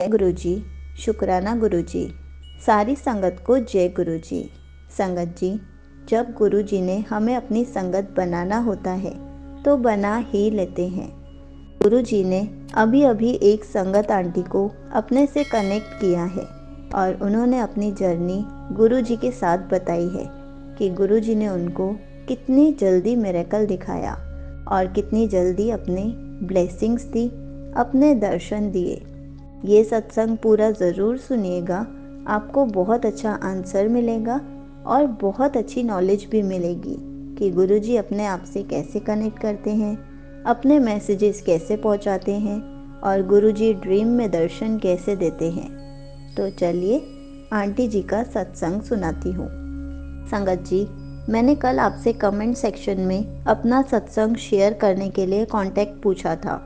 जय गुरु जी। शुक्राना गुरु जी। सारी संगत को जय गुरु जी। संगत जी, जब गुरु जी ने हमें अपनी संगत बनाना होता है तो बना ही लेते हैं। गुरु जी ने अभी अभी एक संगत आंटी को अपने से कनेक्ट किया है और उन्होंने अपनी जर्नी गुरु जी के साथ बताई है कि गुरु जी ने उनको कितनी जल्दी मिरेकल दिखाया और कितनी जल्दी अपने ब्लेसिंग्स दी, अपने दर्शन दिए। ये सत्संग पूरा ज़रूर सुनिएगा, आपको बहुत अच्छा आंसर मिलेगा और बहुत अच्छी नॉलेज भी मिलेगी कि गुरुजी अपने आप से कैसे कनेक्ट करते हैं, अपने मैसेजेस कैसे पहुंचाते हैं और गुरुजी ड्रीम में दर्शन कैसे देते हैं। तो चलिए आंटी जी का सत्संग सुनाती हूँ। संगत जी, मैंने कल आपसे कमेंट सेक्शन में अपना सत्संग शेयर करने के लिए कांटेक्ट पूछा था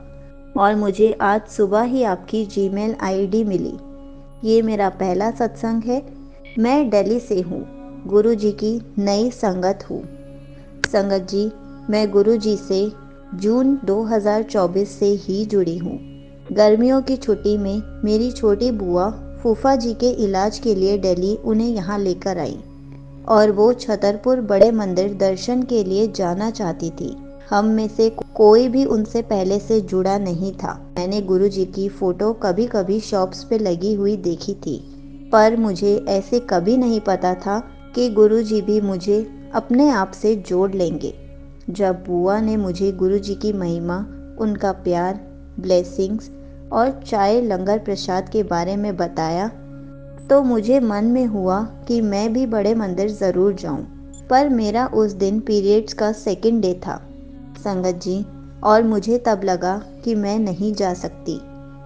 और मुझे आज सुबह ही आपकी जीमेल आईडी मिली। ये मेरा पहला सत्संग है। मैं दिल्ली से हूँ, गुरु जी की नई संगत हूँ। संगत जी, मैं गुरु जी से जून 2024 से ही जुड़ी हूँ। गर्मियों की छुट्टी में मेरी छोटी बुआ फूफा जी के इलाज के लिए दिल्ली उन्हें यहाँ लेकर आई और वो छतरपुर बड़े मंदिर दर्शन के लिए जाना चाहती थी। हम में से कोई भी उनसे पहले से जुड़ा नहीं था। मैंने गुरुजी की फोटो कभी कभी शॉप्स पे लगी हुई देखी थी, पर मुझे ऐसे कभी नहीं पता था कि गुरुजी भी मुझे अपने आप से जोड़ लेंगे। जब बुआ ने मुझे गुरुजी की महिमा, उनका प्यार, ब्लेसिंग्स और चाय लंगर प्रसाद के बारे में बताया तो मुझे मन में हुआ कि मैं भी बड़े मंदिर ज़रूर जाऊं। पर मेरा उस दिन पीरियड्स का सेकंड डे था संगत जी, और मुझे तब लगा कि मैं नहीं जा सकती।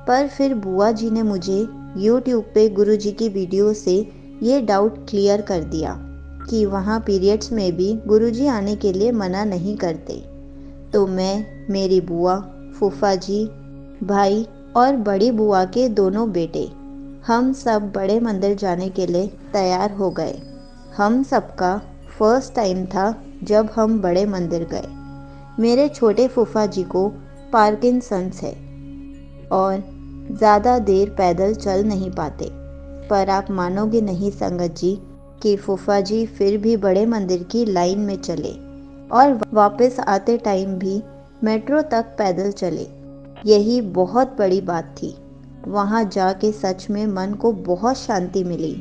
पर फिर बुआ जी ने मुझे YouTube पे गुरुजी की वीडियो से ये डाउट क्लियर कर दिया कि वहाँ पीरियड्स में भी गुरुजी आने के लिए मना नहीं करते। तो मैं, मेरी बुआ, फूफा जी, भाई और बड़ी बुआ के दोनों बेटे, हम सब बड़े मंदिर जाने के लिए तैयार हो गए। हम सबका फर्स्ट टाइम था जब हम बड़े मंदिर गए। मेरे छोटे फूफा जी को पार्किंसंस है और ज़्यादा देर पैदल चल नहीं पाते। पर आप मानोगे नहीं संगत जी कि फूफा जी फिर भी बड़े मंदिर की लाइन में चले और वापस आते टाइम भी मेट्रो तक पैदल चले। यही बहुत बड़ी बात थी। वहाँ जाके सच में मन को बहुत शांति मिली।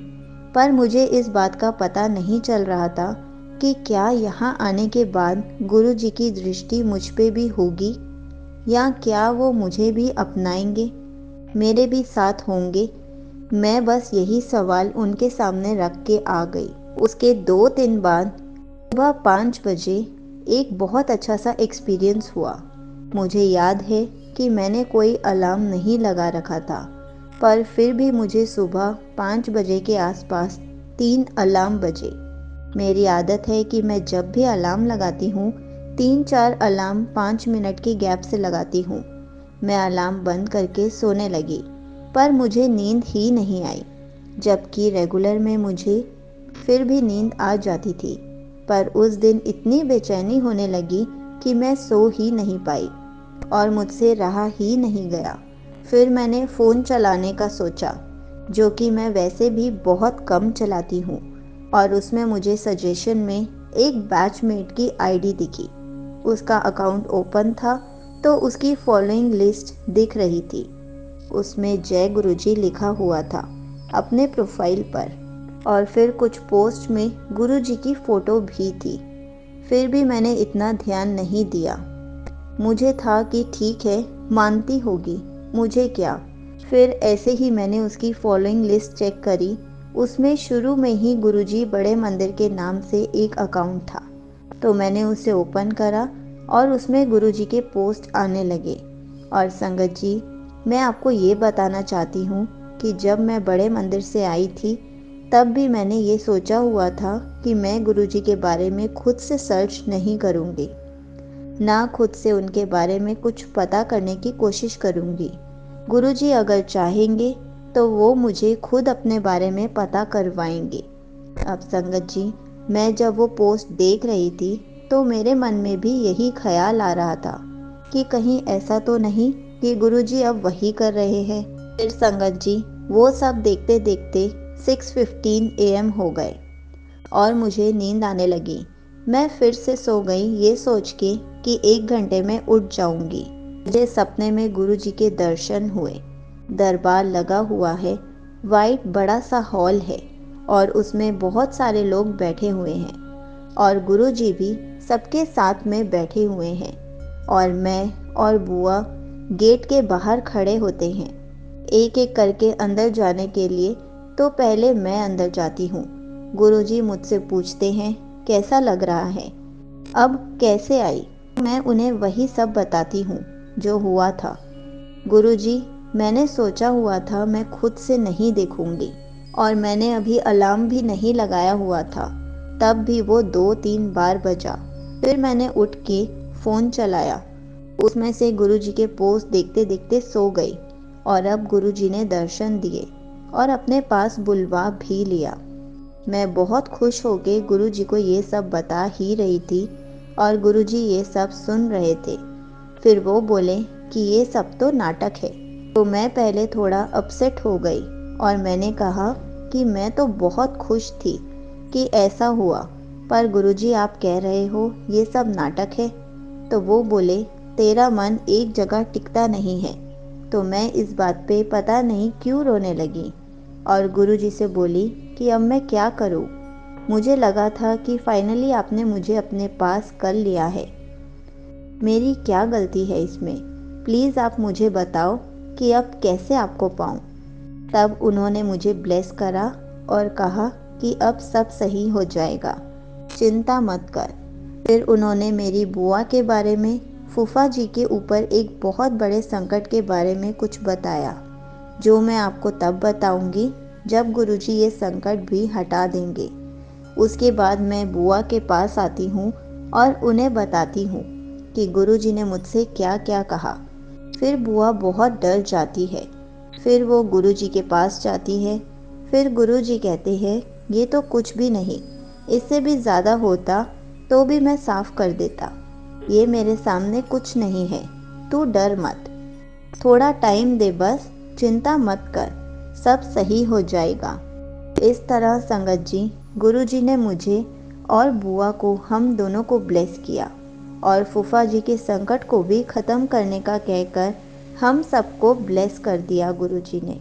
पर मुझे इस बात का पता नहीं चल रहा था कि क्या यहाँ आने के बाद गुरु जी की दृष्टि मुझ पे भी होगी या क्या वो मुझे भी अपनाएंगे, मेरे भी साथ होंगे। मैं बस यही सवाल उनके सामने रख के आ गई। उसके 2 दिन बाद सुबह 5 बजे एक बहुत अच्छा सा एक्सपीरियंस हुआ। मुझे याद है कि मैंने कोई अलार्म नहीं लगा रखा था, पर फिर भी मुझे सुबह 5 बजे के आसपास 3 अलार्म बजे। मेरी आदत है कि मैं जब भी अलार्म लगाती हूँ 3-4 अलार्म 5 मिनट के गैप से लगाती हूँ। मैं अलार्म बंद करके सोने लगी, पर मुझे नींद ही नहीं आई, जबकि रेगुलर में मुझे फिर भी नींद आ जाती थी। पर उस दिन इतनी बेचैनी होने लगी कि मैं सो ही नहीं पाई और मुझसे रहा ही नहीं गया। फिर मैंने फ़ोन चलाने का सोचा, जो कि मैं वैसे भी बहुत कम चलाती हूँ, और उसमें मुझे सजेशन में एक बैचमेट की आईडी दिखी। उसका अकाउंट ओपन था तो उसकी फॉलोइंग लिस्ट दिख रही थी। उसमें जय गुरुजी लिखा हुआ था अपने प्रोफाइल पर, और फिर कुछ पोस्ट में गुरुजी की फ़ोटो भी थी। फिर भी मैंने इतना ध्यान नहीं दिया। मुझे था कि ठीक है, मानती होगी, मुझे क्या। फिर ऐसे ही मैंने उसकी फॉलोइंग लिस्ट चेक करी। उसमें शुरू में ही गुरुजी बड़े मंदिर के नाम से एक अकाउंट था। तो मैंने उसे ओपन करा और उसमें गुरुजी के पोस्ट आने लगे। और संगत जी, मैं आपको ये बताना चाहती हूँ कि जब मैं बड़े मंदिर से आई थी तब भी मैंने ये सोचा हुआ था कि मैं गुरुजी के बारे में खुद से सर्च नहीं करूँगी, ना खुद से उनके बारे में कुछ पता करने की कोशिश करूँगी। गुरुजी अगर चाहेंगे तो वो मुझे खुद अपने बारे में पता करवाएंगे। अब संगत जी, मैं जब वो पोस्ट देख रही थी तो मेरे मन में भी यही ख्याल आ रहा था कि कहीं ऐसा तो नहीं कि गुरुजी अब वही कर रहे हैं। फिर संगत जी वो सब देखते देखते 6:15 AM हो गए और मुझे नींद आने लगी। मैं फिर से सो गई ये सोच के कि 1 घंटे में उठ जाऊंगी। मुझे सपने में गुरुजी के दर्शन हुए। दरबार लगा हुआ है, वाइट बड़ा सा हॉल है और उसमें बहुत सारे लोग बैठे हुए हैं और गुरुजी भी सबके साथ में बैठे हुए हैं और मैं और बुआ गेट के बाहर खड़े होते हैं एक एक करके अंदर जाने के लिए। तो पहले मैं अंदर जाती हूँ। गुरुजी मुझसे पूछते हैं कैसा लग रहा है, अब कैसे आई। मैं उन्हें वही सब बताती हूँ जो हुआ था। गुरुजी, मैंने सोचा हुआ था मैं खुद से नहीं देखूंगी और मैंने अभी अलार्म भी नहीं लगाया हुआ था, तब भी वो 2-3 बार बजा। फिर मैंने उठ के फ़ोन चलाया, उसमें से गुरुजी के पोस्ट देखते देखते सो गई और अब गुरुजी ने दर्शन दिए और अपने पास बुलवा भी लिया। मैं बहुत खुश होके गुरुजी को ये सब बता ही रही थी और गुरुजी ये सब सुन रहे थे। फिर वो बोले कि ये सब तो नाटक है। तो मैं पहले थोड़ा अपसेट हो गई और मैंने कहा कि मैं तो बहुत खुश थी कि ऐसा हुआ, पर गुरुजी आप कह रहे हो ये सब नाटक है। तो वो बोले तेरा मन एक जगह टिकता नहीं है। तो मैं इस बात पे पता नहीं क्यों रोने लगी और गुरुजी से बोली कि अब मैं क्या करूं। मुझे लगा था कि फाइनली आपने मुझे अपने पास कर लिया है। मेरी क्या गलती है इसमें? प्लीज़ आप मुझे बताओ कि अब कैसे आपको पाऊं। तब उन्होंने मुझे ब्लेस करा और कहा कि अब सब सही हो जाएगा, चिंता मत कर। फिर उन्होंने मेरी बुआ के बारे में, फूफा जी के ऊपर एक बहुत बड़े संकट के बारे में कुछ बताया, जो मैं आपको तब बताऊंगी जब गुरुजी ये संकट भी हटा देंगे। उसके बाद मैं बुआ के पास आती हूँ और उन्हें बताती हूँ कि गुरुजी ने मुझसे क्या क्या कहा। फिर बुआ बहुत डर जाती है। फिर वो गुरुजी के पास जाती है। फिर गुरुजी कहते हैं ये तो कुछ भी नहीं, इससे भी ज़्यादा होता तो भी मैं साफ कर देता। ये मेरे सामने कुछ नहीं है, तू डर मत, थोड़ा टाइम दे बस, चिंता मत कर, सब सही हो जाएगा। इस तरह संगत जी गुरुजी ने मुझे और बुआ को, हम दोनों को ब्लेस किया और फूफा जी के संकट को भी ख़त्म करने का कहकर हम सबको ब्लेस कर दिया गुरुजी ने।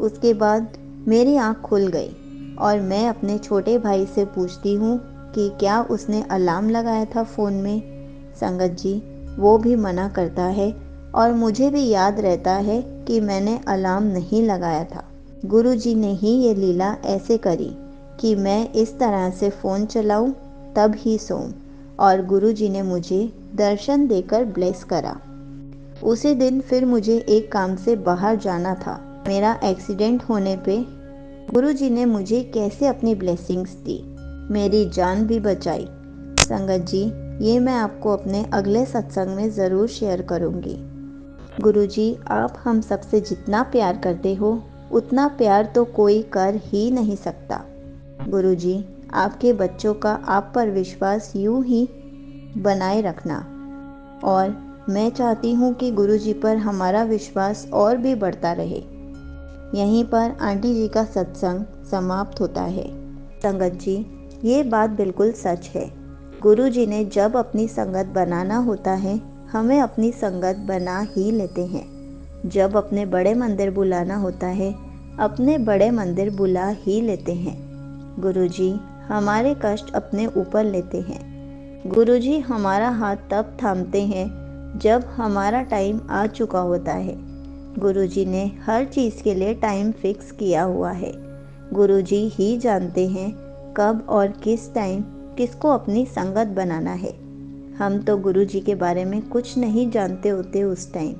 उसके बाद मेरी आँख खुल गई और मैं अपने छोटे भाई से पूछती हूँ कि क्या उसने अलार्म लगाया था फ़ोन में। संगत जी वो भी मना करता है और मुझे भी याद रहता है कि मैंने अलार्म नहीं लगाया था। गुरुजी ने ही ये लीला ऐसे करी कि मैं इस तरह से फ़ोन चलाऊं तब ही सोऊं और गुरुजी ने मुझे दर्शन देकर ब्लेस करा। उसी दिन फिर मुझे एक काम से बाहर जाना था। मेरा एक्सीडेंट होने पे गुरुजी ने मुझे कैसे अपनी ब्लेसिंग्स दी, मेरी जान भी बचाई। संगत जी ये मैं आपको अपने अगले सत्संग में ज़रूर शेयर करूँगी। गुरुजी आप हम सबसे जितना प्यार करते हो उतना प्यार तो कोई कर ही नहीं सकता। गुरुजी आपके बच्चों का आप पर विश्वास यूं ही बनाए रखना और मैं चाहती हूँ कि गुरुजी पर हमारा विश्वास और भी बढ़ता रहे। यहीं पर आंटी जी का सत्संग समाप्त होता है। संगत जी ये बात बिल्कुल सच है। गुरुजी ने जब अपनी संगत बनाना होता है हमें अपनी संगत बना ही लेते हैं। जब अपने बड़े मंदिर बुलाना होता है अपने बड़े मंदिर बुला ही लेते हैं। गुरुजी हमारे कष्ट अपने ऊपर लेते हैं। गुरुजी हमारा हाथ तब थामते हैं जब हमारा टाइम आ चुका होता है। गुरुजी ने हर चीज़ के लिए टाइम फिक्स किया हुआ है। गुरुजी ही जानते हैं कब और किस टाइम किसको अपनी संगत बनाना है। हम तो गुरुजी के बारे में कुछ नहीं जानते होते उस टाइम,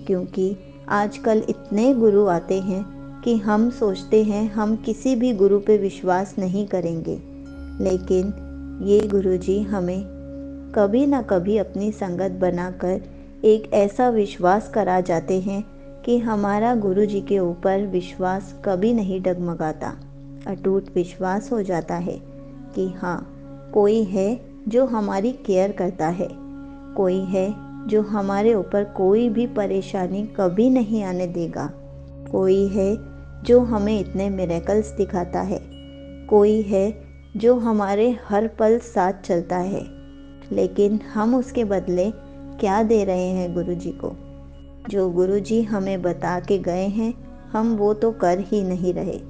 क्योंकि आजकल इतने गुरु आते हैं कि हम सोचते हैं हम किसी भी गुरु पे विश्वास नहीं करेंगे, लेकिन ये गुरुजी हमें कभी ना कभी अपनी संगत बनाकर एक ऐसा विश्वास करा जाते हैं कि हमारा गुरुजी के ऊपर विश्वास कभी नहीं डगमगाता। अटूट विश्वास हो जाता है कि हाँ कोई है जो हमारी केयर करता है, कोई है जो हमारे ऊपर कोई भी परेशानी कभी नहीं आने देगा। कोई है जो हमें इतने मिरेकल्स दिखाता है, कोई है जो हमारे हर पल साथ चलता है, लेकिन हम उसके बदले क्या दे रहे हैं गुरुजी को? जो गुरुजी हमें बता के गए हैं हम वो तो कर ही नहीं रहे,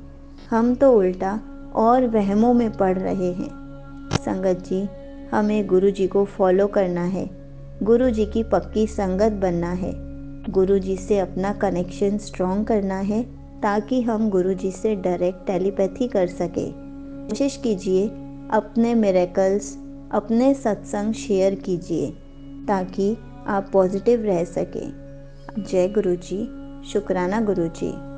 हम तो उल्टा और वहमों में पड़ रहे हैं। संगत जी, हमें गुरुजी को फॉलो करना है, गुरुजी की पक्की संगत बनना है, गुरुजी से अपना कनेक्शन स्ट्रॉन्ग करना है ताकि हम गुरुजी से डायरेक्ट टेलीपैथी कर सके। कोशिश कीजिए, अपने मिरेकल्स, अपने सत्संग शेयर कीजिए ताकि आप पॉजिटिव रह सकें। जय गुरुजी, शुक्राना गुरुजी।